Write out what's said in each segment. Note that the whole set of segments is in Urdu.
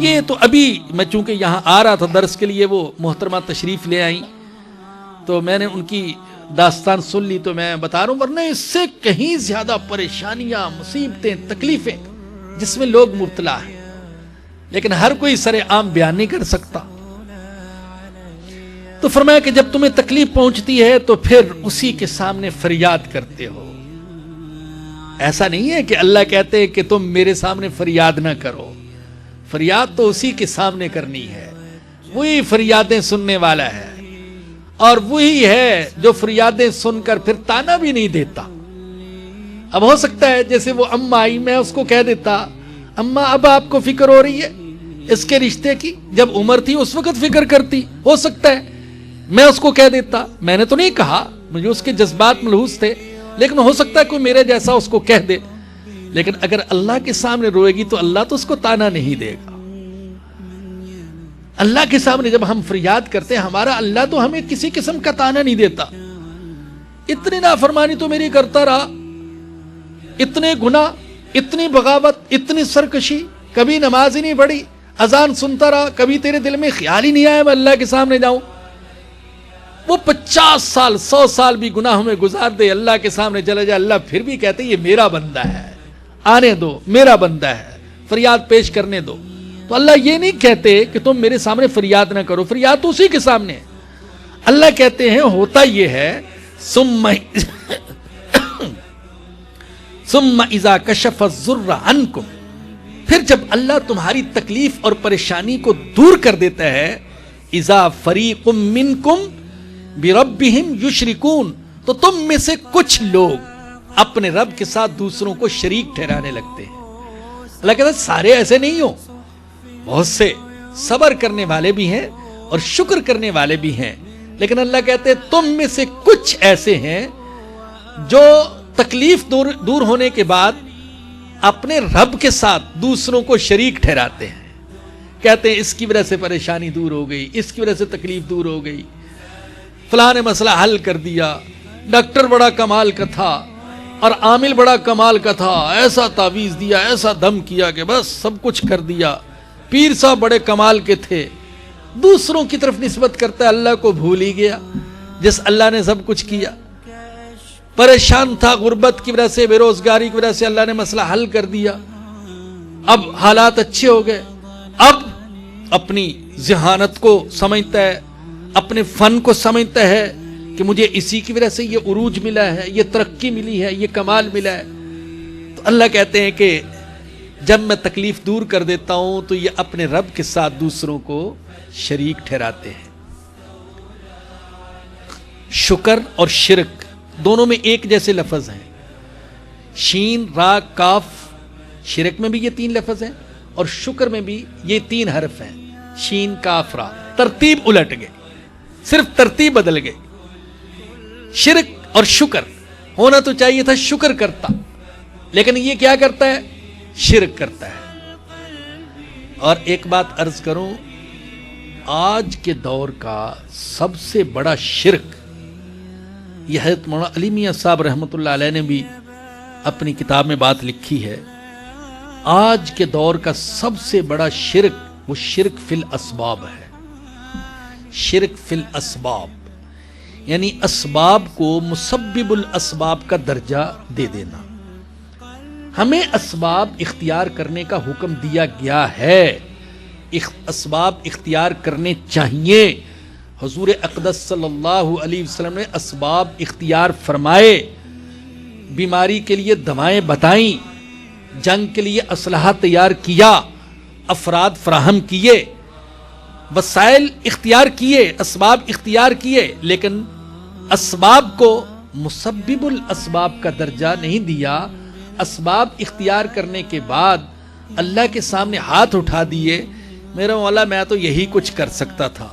یہ تو ابھی میں چونکہ یہاں آ رہا تھا درس کے لیے، وہ محترمہ تشریف لے آئیں تو میں نے ان کی داستان سن لی تو میں بتا رہا ہوں، ورنہ اس سے کہیں زیادہ پریشانیاں، مصیبتیں، تکلیفیں جس میں لوگ مبتلا ہیں، لیکن ہر کوئی سر عام بیان نہیں کر سکتا۔ تو فرمایا کہ جب تمہیں تکلیف پہنچتی ہے تو پھر اسی کے سامنے فریاد کرتے ہو۔ ایسا نہیں ہے کہ اللہ کہتے ہیں کہ تم میرے سامنے فریاد نہ کرو، فریاد تو اسی کے سامنے کرنی ہے، وہی فریادیں سننے والا ہے، اور وہی ہے جو فریادیں سن کر پھر تانا بھی نہیں دیتا۔ اب ہو سکتا ہے جیسے وہ اماں آئی، میں اس کو کہہ دیتا اماں اب آپ کو فکر ہو رہی ہے اس کے رشتے کی، جب عمر تھی اس وقت فکر کرتی، ہو سکتا ہے میں اس کو کہہ دیتا، میں نے تو نہیں کہا، مجھے اس کے جذبات ملحوظ تھے، لیکن ہو سکتا ہے کوئی میرے جیسا اس کو کہہ دے۔ لیکن اگر اللہ کے سامنے روئے گی تو اللہ تو اس کو تانا نہیں دے گا۔ اللہ کے سامنے جب ہم فریاد کرتے ہیں، ہمارا اللہ تو ہمیں کسی قسم کا تانا نہیں دیتا، اتنی نافرمانی تو میری کرتا رہا، اتنے گناہ، اتنی بغاوت، اتنی سرکشی، کبھی نماز ہی نہیں پڑھی، اذان سنتا رہا، کبھی تیرے دل میں خیال ہی نہیں آیا میں اللہ کے سامنے جاؤں۔ وہ 50 سال 100 سال بھی گناہوں میں گزار دے، اللہ کے سامنے چلے جائے، اللہ پھر بھی کہتے یہ میرا بندہ ہے، آنے دو، میرا بندہ ہے، فریاد پیش کرنے دو۔ تو اللہ یہ نہیں کہتے کہ تم میرے سامنے فریاد نہ کرو، فریاد تو اسی کے سامنے ہے۔ اللہ کہتے ہیں ہوتا یہ ہے ثم اذا کشف الضر عنکم، پھر جب اللہ تمہاری تکلیف اور پریشانی کو دور کر دیتا ہے، اذا فریق منکم بربہم یشرکون، تو تم میں سے کچھ لوگ اپنے رب کے ساتھ دوسروں کو شریک ٹھہرانے لگتے ہیں۔ اللہ کہتا ہے سارے ایسے نہیں ہو، بہت سے صبر کرنے والے بھی ہیں اور شکر کرنے والے بھی ہیں، لیکن اللہ کہتے ہیں تم میں سے کچھ ایسے ہیں جو تکلیف دور ہونے کے بعد اپنے رب کے ساتھ دوسروں کو شریک ٹھہراتے ہیں، کہتے ہیں اس کی وجہ سے پریشانی دور ہو گئی، اس کی وجہ سے تکلیف دور ہو گئی، فلاں نے مسئلہ حل کر دیا، ڈاکٹر بڑا کمال کا تھا اور عامل بڑا کمال کا تھا، ایسا تعویذ دیا، ایسا دم کیا کہ بس سب کچھ کر دیا، پیر صاحب بڑے کمال کے تھے۔ دوسروں کی طرف نسبت کرتا ہے، اللہ کو بھول ہی گیا جس اللہ نے سب کچھ کیا۔ پریشان تھا غربت کی وجہ سے، بے روزگاری کی وجہ سے، اللہ نے مسئلہ حل کر دیا، اب حالات اچھے ہو گئے، اب اپنی ذہانت کو سمجھتا ہے، اپنے فن کو سمجھتا ہے کہ مجھے اسی کی وجہ سے یہ عروج ملا ہے، یہ ترقی ملی ہے، یہ کمال ملا ہے۔ تو اللہ کہتے ہیں کہ جب میں تکلیف دور کر دیتا ہوں تو یہ اپنے رب کے ساتھ دوسروں کو شریک ٹھہراتے ہیں۔ شکر اور شرک دونوں میں ایک جیسے لفظ ہیں، شین را کاف، شرک میں بھی یہ 3 لفظ ہیں اور شکر میں بھی یہ 3 حرف ہیں، شین کاف را، ترتیب الٹ گئی، صرف ترتیب بدل گئی۔ شرک اور شکر ہونا تو چاہیے تھا شکر کرتا، لیکن یہ کیا کرتا ہے؟ شرک کرتا ہے۔ اور ایک بات عرض کروں، آج کے دور کا سب سے بڑا شرک، یہ حضرت مولانا علی میاں صاحب رحمۃ اللہ علیہ نے بھی اپنی کتاب میں بات لکھی ہے، آج کے دور کا سب سے بڑا شرک وہ شرک فی الاسباب ہے۔ شرک فی الاسباب یعنی اسباب کو مسبب الاسباب کا درجہ دے دینا۔ ہمیں اسباب اختیار کرنے کا حکم دیا گیا ہے، اسباب اختیار کرنے چاہیے۔ حضور اقدس صلی اللہ علیہ وسلم نے اسباب اختیار فرمائے، بیماری کے لیے دوائیں بتائیں، جنگ کے لیے اسلحہ تیار کیا، افراد فراہم کیے، وسائل اختیار کیے، اسباب اختیار کیے، لیکن اسباب کو مسبب الاسباب کا درجہ نہیں دیا۔ اسباب اختیار کرنے کے بعد اللہ کے سامنے ہاتھ اٹھا دیے، میرا مولا میں تو یہی کچھ کر سکتا تھا،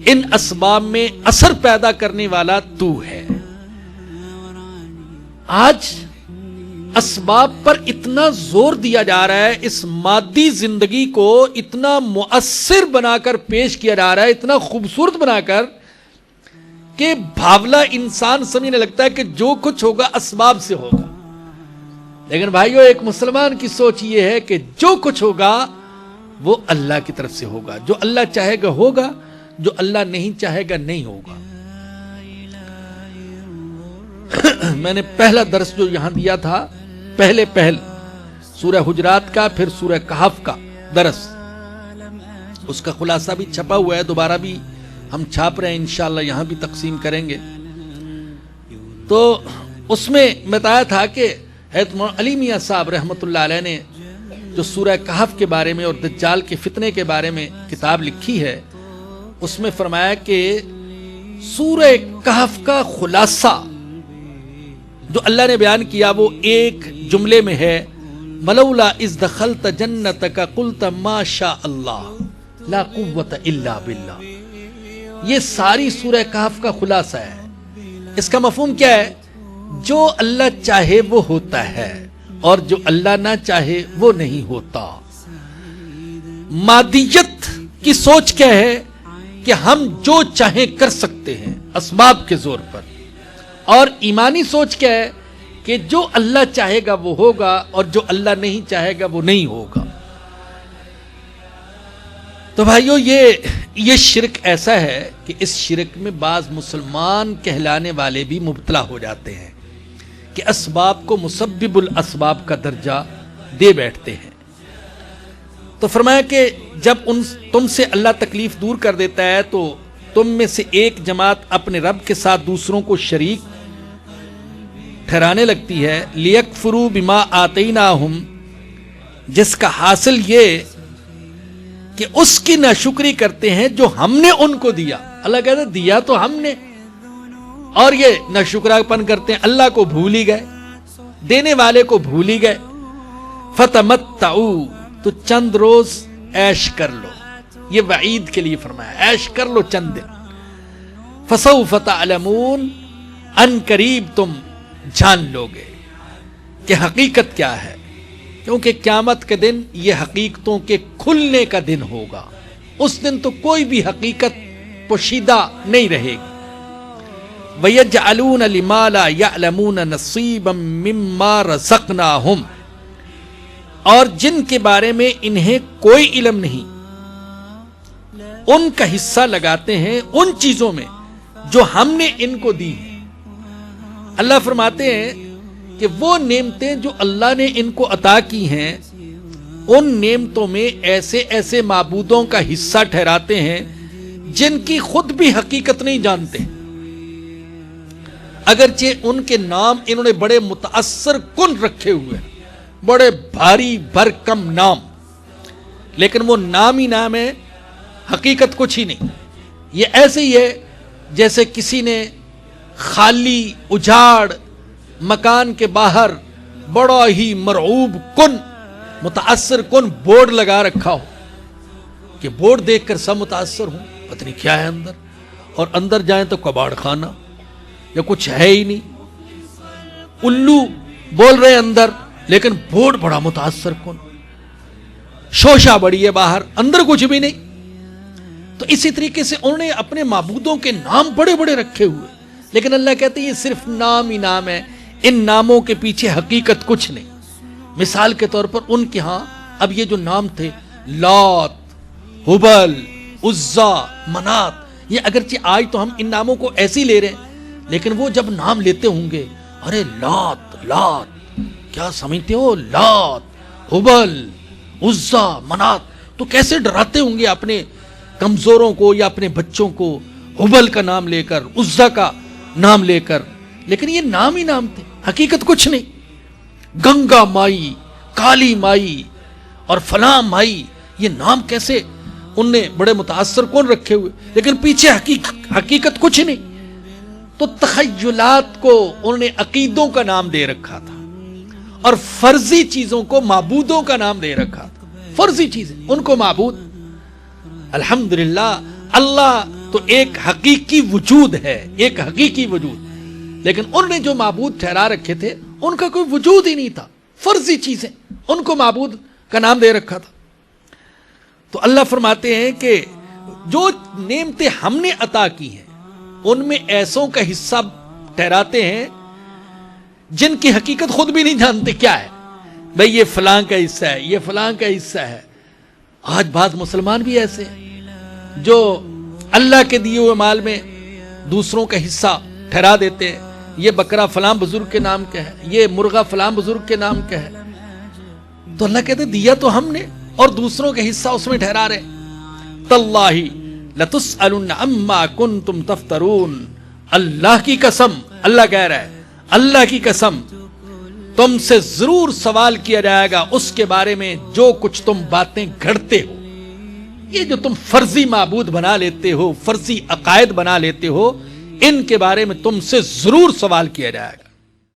ان اسباب میں اثر پیدا کرنے والا تو ہے۔ آج اسباب پر اتنا زور دیا جا رہا ہے، اس مادی زندگی کو اتنا مؤثر بنا کر پیش کیا جا رہا ہے، اتنا خوبصورت بنا کر کہ بھاولا انسان سمجھنے لگتا ہے کہ جو کچھ ہوگا اسباب سے ہوگا۔ لیکن بھائیو، ایک مسلمان کی سوچ یہ ہے کہ جو کچھ ہوگا وہ اللہ کی طرف سے ہوگا. جو اللہ چاہے گا ہوگا, جو اللہ نہیں چاہے گا نہیں ہوگا. میں نے پہلا درس جو یہاں دیا تھا, پہل سورہ حجرات کا, پھر سورہ کہف کا درس, اس کا خلاصہ بھی چھپا ہوا ہے, دوبارہ بھی ہم چھاپ رہے ہیں, انشاءاللہ یہاں بھی تقسیم کریں گے. تو اس میں بتایا تھا کہ حضرت مولانا علی میاں صاحب رحمۃ اللہ علیہ نے جو سورہ کہف کے بارے میں اور دجال کے فتنے کے بارے میں کتاب لکھی ہے, اس میں فرمایا کہ سورہ کہف کا خلاصہ جو اللہ نے بیان کیا وہ ایک جملے میں ہے, ملولا اذ دخلت جنتک قلت ما شاء اللہ لا قوت الا باللہ. یہ ساری سورہ کہف کا خلاصہ ہے. اس کا مفہوم کیا ہے؟ جو اللہ چاہے وہ ہوتا ہے اور جو اللہ نہ چاہے وہ نہیں ہوتا. مادیت کی سوچ کیا ہے کہ ہم جو چاہیں کر سکتے ہیں اسباب کے زور پر, اور ایمانی سوچ کیا ہے کہ جو اللہ چاہے گا وہ ہوگا اور جو اللہ نہیں چاہے گا وہ نہیں ہوگا. تو بھائیو یہ شرک ایسا ہے کہ اس شرک میں بعض مسلمان کہلانے والے بھی مبتلا ہو جاتے ہیں کہ اسباب کو مسبب الاسباب کا درجہ دے بیٹھتے ہیں. تو فرمایا کہ جب تم سے اللہ تکلیف دور کر دیتا ہے تو تم میں سے ایک جماعت اپنے رب کے ساتھ دوسروں کو شریک ٹھہرانے لگتی ہے, لیکفروا بما آتیناہم, جس کا حاصل یہ کہ اس کی ناشکری کرتے ہیں جو ہم نے ان کو دیا. اللہ کہتا ہے دیا تو ہم نے, اور یہ ناشکرا پن کرتے ہیں, اللہ کو بھول ہی گئے, دینے والے کو بھول ہی گئے. فتمتعوا, تو چند روز عیش کر لو, یہ وعید کے لیے فرمایا, عیش کر لو چند دن. فسوف تعلمون, ان قریب تم جان لو گے کہ حقیقت کیا ہے, کیونکہ قیامت کے دن یہ حقیقتوں کے کھلنے کا دن ہوگا. اس دن تو کوئی بھی حقیقت پوشیدہ نہیں رہے گی. وَيَجْعَلُونَ لِمَا لَا يَعْلَمُونَ نَصِيبًا مِّمَّا رَزَقْنَاهُمْ, اور جن کے بارے میں انہیں کوئی علم نہیں ان کا حصہ لگاتے ہیں ان چیزوں میں جو ہم نے ان کو دی ہیں. اللہ فرماتے ہیں کہ وہ نعمتیں جو اللہ نے ان کو عطا کی ہیں, ان نعمتوں میں ایسے ایسے معبودوں کا حصہ ٹھہراتے ہیں جن کی خود بھی حقیقت نہیں جانتے, اگرچہ ان کے نام انہوں نے بڑے متاثر کن رکھے ہوئے ہیں, بڑے بھاری بھرکم نام, لیکن وہ نام ہی نام ہے, حقیقت کچھ ہی نہیں. یہ ایسے ہی ہے جیسے کسی نے خالی اجاڑ مکان کے باہر بڑا ہی مرعوب کن متاثر کن بورڈ لگا رکھا ہو کہ بورڈ دیکھ کر سب متاثر ہوں, پتہ نہیں کیا ہے اندر, اور اندر جائیں تو کباڑ خانہ یا کچھ ہے ہی نہیں, الو بول رہے اندر لیکن بورڈ بڑا متاثر کن, شوشہ بڑی ہے باہر, اندر کچھ بھی نہیں. تو اسی طریقے سے انہوں نے اپنے معبودوں کے نام بڑے بڑے رکھے ہوئے, لیکن اللہ کہتے ہیں یہ صرف نام ہی نام ہے, ان ناموں کے پیچھے حقیقت کچھ نہیں. مثال کے طور پر ان کے ہاں اب یہ جو نام تھے لات, ہبل, عزا, منات, یہ اگرچہ آج تو ہم ان ناموں کو ایسے ہی لے رہے ہیں, لیکن وہ جب نام لیتے ہوں گے, ارے لات کیا سمجھتے ہو, لات, ہبل, عزا, منات, تو کیسے ڈراتے ہوں گے اپنے کمزوروں کو یا اپنے بچوں کو ہبل کا نام لے کر, عزا کا نام لے کر, لیکن یہ نام ہی نام تھے, حقیقت کچھ نہیں. گنگا مائی, کالی مائی اور فلاں مائی, یہ نام کیسے ان نے بڑے متاثر کون رکھے ہوئے, لیکن پیچھے حقیقت کچھ نہیں. تو تخیلات کو انہوں نے عقیدوں کا نام دے رکھا تھا اور فرضی چیزوں کو معبودوں کا نام دے رکھا تھا. فرضی چیزیں ان کو معبود. الحمدللہ اللہ تو ایک حقیقی وجود ہے, ایک حقیقی وجود, لیکن انہوں نے جو معبود ٹھہرا رکھے تھے ان کا کوئی وجود ہی نہیں تھا, فرضی چیزیں, ان کو معبود کا نام دے رکھا تھا. تو اللہ فرماتے ہیں کہ جو نعمتیں ہم نے عطا کی ہیں ان میں ایسوں کا حصہ ٹھہراتے ہیں جن کی حقیقت خود بھی نہیں جانتے کیا ہے. بھئی یہ فلاں کا حصہ ہے, یہ فلاں کا حصہ ہے, آج بعض مسلمان بھی ایسے ہیں جو اللہ کے دیے ہوئے مال میں دوسروں کا حصہ ٹھہرا دیتے ہیں. یہ بکرا فلاں بزرگ کے نام کا ہے, یہ مرغا فلاں بزرگ کے نام کا ہے. تو اللہ کہتے دیا تو ہم نے اور دوسروں کا حصہ اس میں ٹھہرا رہے. تاللہ لتسألن عما کنتم تفترون. اللہ کی قسم, اللہ کہہ رہا ہے, اللہ کی قسم تم سے ضرور سوال کیا جائے گا اس کے بارے میں جو کچھ تم باتیں گھڑتے ہو. یہ جو تم فرضی معبود بنا لیتے ہو, فرضی عقائد بنا لیتے ہو, ان کے بارے میں تم سے ضرور سوال کیا جائے گا.